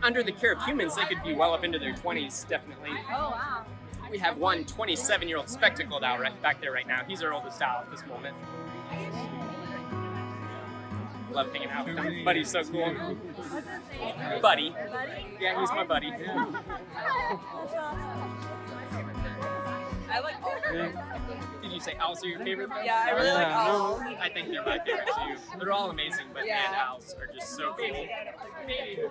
Under the care of humans, they could be well up into their 20s, definitely. Oh, wow. We have one 27-year-old spectacled owl right back there right now. He's our oldest owl at this moment. Love hanging out with him. Buddy's so cool. Buddy. Yeah, he's my buddy. I like owls. Did you say owls are your favorite? Yeah, I really like owls. I think they're my favorite too. They're all amazing, but man, owls are just so cool.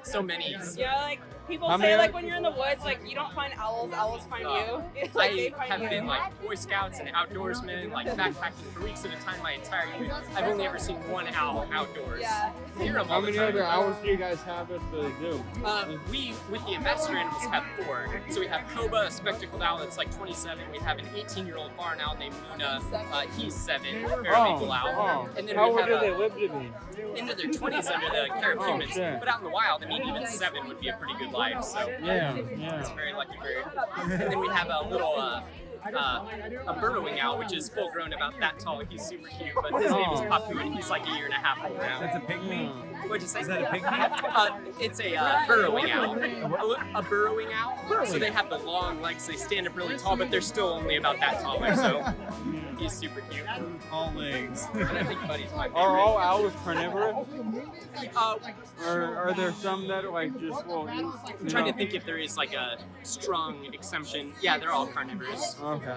So many. Yeah, like people say, like when you're in the woods, like you don't find owls, owls find you. Like, they I find have you. been like Boy Scouts and outdoorsmen, like backpacking for weeks at a time my entire youth. I've only ever seen one owl outdoors. Yeah. Hear 'em How all the many time. other owls do you guys have at the zoo? We, with the ambassador animals, have 4. So we have Koba, a spectacled owl that's like 27. We have an 18-year-old barn owl named Luna. He's 7, very eagle owl. And then How we old do have they live to be? into their 20s under the care of humans. shit. But out in the wild, I mean, even 7 would be a pretty good life. So Yeah. it's a very lucky bird. And then we have a little a burrowing owl, which is full grown, about that tall. He's super cute, but his name is Papu, and he's like a year and a half old now. That's a pygmy? What'd you say? Is that a pygmy? It's a burrowing owl. A burrowing owl. So they have the long legs, they stand up really tall, but they're still only about that taller, so he's super cute. All legs. And I think Buddy's my favorite. Are all owls carnivorous? Or Or are there some that like just will eat? I'm trying to think if there is like a strong exemption. Yeah, they're all carnivores. Okay.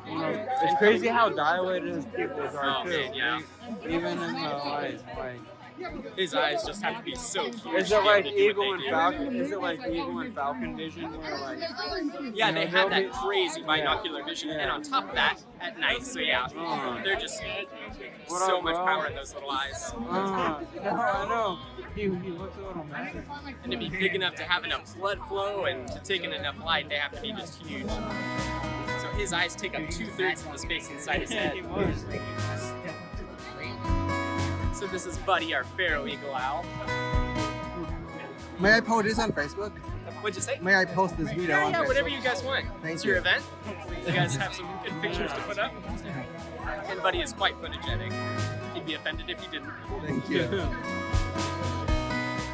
It's crazy how dilated his pupils are Oh, too. man, yeah. Even in the like. His eyes just have to be so huge. Is to it be like able to do what eagle they and do. falcon? Is it like eagle and falcon vision where like? Yeah, they have that they'll be- crazy binocular vision, and on top of that, at night. So yeah, they're just so much power in those little eyes. I know. He looks a little mad. And to be big enough to have enough blood flow and to take in enough light, they have to be just huge. So his eyes take up 2/3 of the space inside his head. So this is Buddy, our pharaoh eagle owl. May I post this on Facebook? What'd you say? May I post this video on Yeah, Facebook? whatever you guys want. Thank It's your you. event. You guys have some good pictures to put up. And Buddy is quite photogenic. He'd be offended if you didn't. Thank you.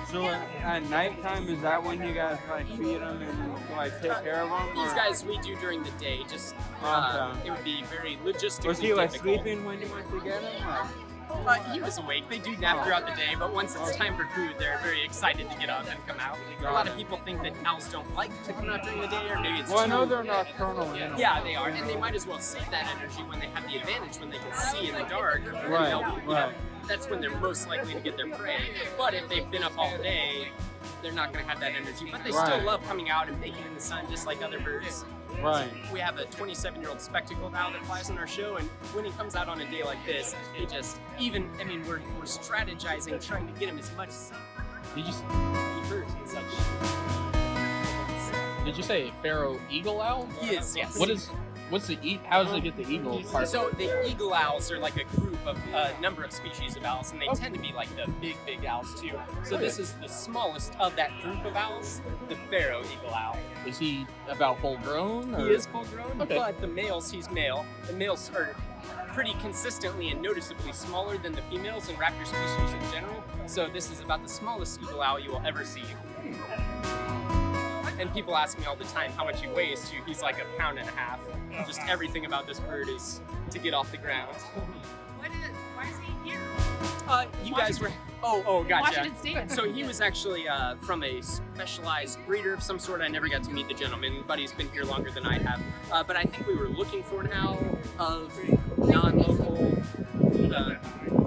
So at nighttime, is that when you guys like feed them and like take care of them? These guys we do during the day. Just it would be very logistically Was he like difficult. sleeping when you went to get him? He was awake. They do nap throughout the day, but once it's time for food, they're very excited to get up and come out. A lot of people think that owls don't like to come out during the day, or maybe it's Well, I too... know they're nocturnal. Yeah, they are, and they might as well save that energy when they have the advantage, when they can see in the dark. And Right, they'll, you know, right. that's when they're most likely to get their prey. But if they've been up all day, they're not going to have that energy. But they still Right. love coming out and baking in the sun, just like other birds. Right. We have a 27-year-old spectacled owl that flies on our show, and when he comes out on a day like this, he just, even, I mean, we're strategizing, trying to get him as much sun. Did you He hurts and such. say pharaoh eagle owl? He is, yes. What's the how does it get the eagle part? So the eagle owls are like a group of a number of species of owls, and they tend to be like the big owls too. So this is the smallest of that group of owls, the pharaoh eagle owl. Is he about full grown? He is full grown, Okay. but the males, he's male. The males are pretty consistently and noticeably smaller than the females in raptor species in general. So this is about the smallest eagle owl you will ever see. And people ask me all the time how much he weighs too. He's like 1.5 pounds. Just everything about this bird is to get off the ground. Why is he here? You guys were. Oh, gotcha. Washington State. So he was actually from a specialized breeder of some sort. I never got to meet the gentleman, but he's been here longer than I have. But I think we were looking for an owl of non-local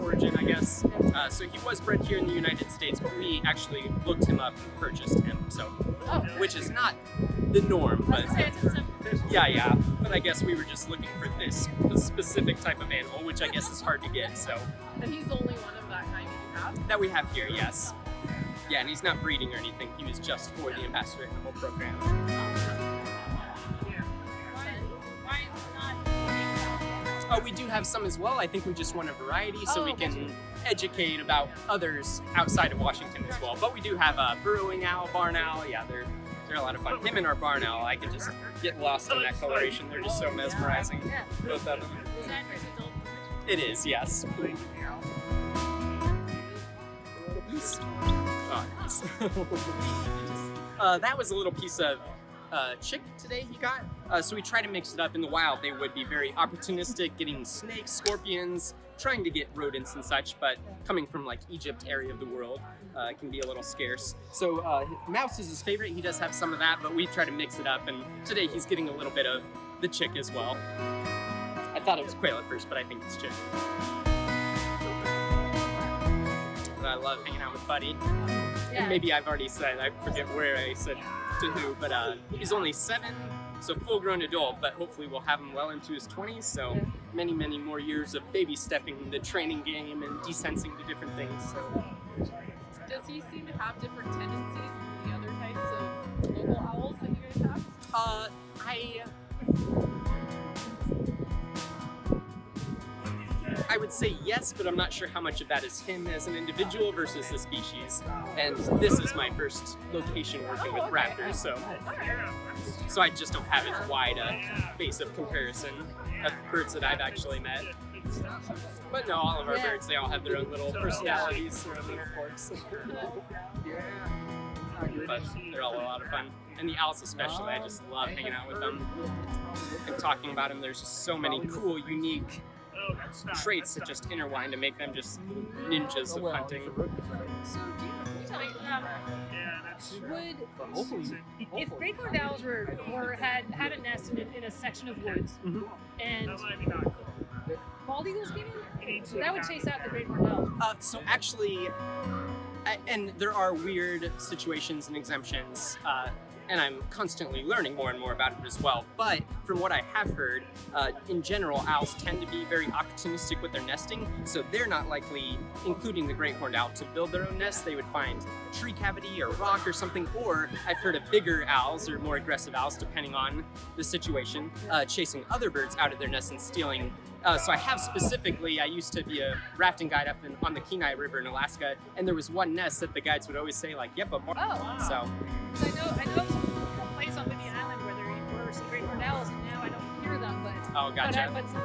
origin, I guess. So he was bred here in the United States, but we actually looked him up and purchased him. So, which is not the norm, but yeah. But I guess we were just looking for this specific type of animal, which I guess is hard to get. So. And he's the only one of that kind that you have? That we have here, yes. Yeah, and he's not breeding or anything. He was just for the ambassador animal program. Oh, we do have some as well. I think we just want a variety so we can educate about others outside of Washington as well. But we do have a burrowing owl, barn owl. Yeah, they're a lot of fun. Him and our barn owl, I can just get lost in that coloration. They're just so mesmerizing, both of them. Is that his adult? It is, yes. Yes. That was a little piece of chick today he got. So we try to mix it up. In the wild, they would be very opportunistic, getting snakes, scorpions, trying to get rodents and such, but coming from like Egypt area of the world, it can be a little scarce. So mouse is his favorite. He does have some of that, but we try to mix it up, and today he's getting a little bit of the chick as well. I thought it was quail at first, but I think it's chick. But I love hanging out with Buddy. And maybe I've already said, I forget where I said to who, but he's only 7, so full-grown adult, but hopefully we'll have him well into his 20s, so many, many more years of baby stepping the training game and desensing to different things. So. Does he seem to have different tendencies than the other types of local owls that you guys have? I would say yes, but I'm not sure how much of that is him as an individual versus the species. And this is my first location working with raptors, so I just don't have as wide a base of comparison of birds that I've actually met. But no, all of our birds, they all have their own little personalities, their own little quirks. But they're all a lot of fun. And the owls especially, I just love hanging out with them and talking about them. There's just so many cool, unique traits that just intertwine to make them just ninjas of hunting. So, can you tell me, if great horned owls had a nest in a section of woods, and bald eagles came in, that would chase out the great horned owl. So actually, and there are weird situations and exemptions, and I'm constantly learning more and more about it as well. But from what I have heard, in general, owls tend to be very opportunistic with their nesting, so they're not likely, including the great horned owl, to build their own nest. They would find a tree cavity or rock or something, or I've heard of bigger owls or more aggressive owls, depending on the situation, chasing other birds out of their nests and stealing. So I have specifically, I used to be a rafting guide up on the Kenai River in Alaska, and there was one nest that the guides would always say, like, yep, a bar. Oh, wow. So. I know a place on Whidbey Island where there were some great horned owls, and now I don't hear them, but Oh, gotcha. but some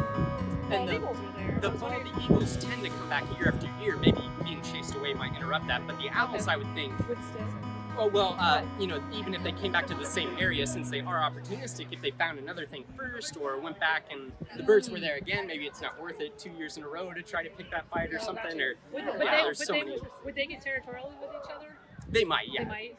bald eagles were there. The bald eagles tend to come back year after year. Maybe being chased away might interrupt that, but the owls, I would think, Would stay. oh, well, even if they came back to the same area, since they are opportunistic, if they found another thing first or went back and the birds were there again, maybe it's not worth it 2 years in a row to try to pick that fight or something. Or Would there's so many. they get territorial with each other? They might, yeah. They might.